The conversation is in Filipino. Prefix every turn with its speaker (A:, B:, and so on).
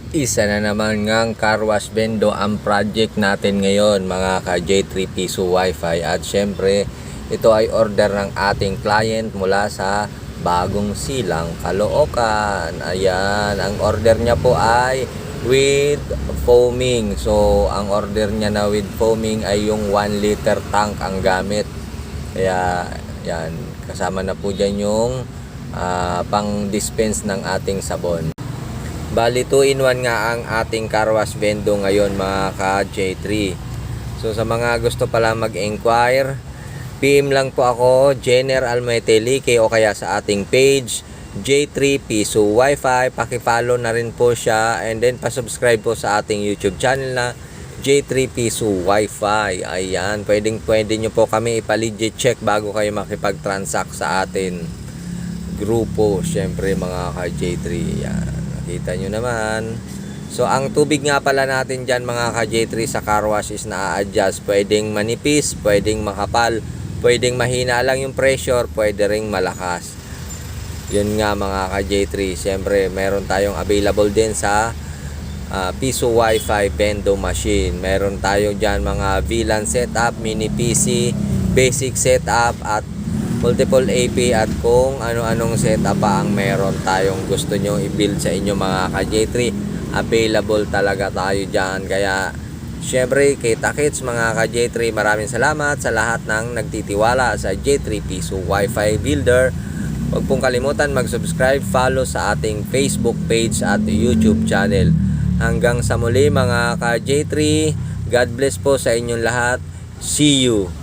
A: Isa na naman ngang car wash bendo ang project natin ngayon mga ka J3 Piso Wi-Fi. At syempre ito ay order ng ating client mula sa Bagong Silang, Caloocan. Ayan, ang order niya po ay with foaming. So ang order niya na with foaming ay yung 1 liter tank ang gamit. Kaya yan, kasama na po dyan yung pang dispense ng ating sabon. Bali 2-in-1 nga ang ating car wash bendo ngayon mga ka J3. So sa mga gusto pala mag-inquire, PM lang po ako, Jenner Almaetelike, o kaya sa ating page J3 Piso Wi-Fi. Paki-follow na rin po siya, and then pa-subscribe po sa ating YouTube channel na J3 Piso Wi-Fi. Ayan, pwede nyo po kami ipa-legit check bago kayo makipag-transact sa atin grupo, syempre mga ka J3. Ayan, kita nyo naman. So ang tubig nga pala natin dyan mga ka J3 sa car wash is na-adjust. Pwedeng manipis, pwedeng makapal, pwedeng mahina lang yung pressure, pwede ring malakas. Yun nga mga ka J3. Syempre meron tayong available din sa Piso Wi-Fi bendo machine. Meron tayo dyan mga VLAN setup, mini PC, basic setup, at multiple AP, at kung ano-anong setup pa ang meron tayong gusto nyo i-build sa inyo mga ka J3, available talaga tayo dyan. Kaya syempre kita-kits mga ka J3, maraming salamat sa lahat ng nagtitiwala sa J3 Piso Wi-Fi Builder. Huwag pong kalimutan mag-subscribe, follow sa ating Facebook page at YouTube channel. Hanggang sa muli mga ka J3, God bless po sa inyong lahat. See you!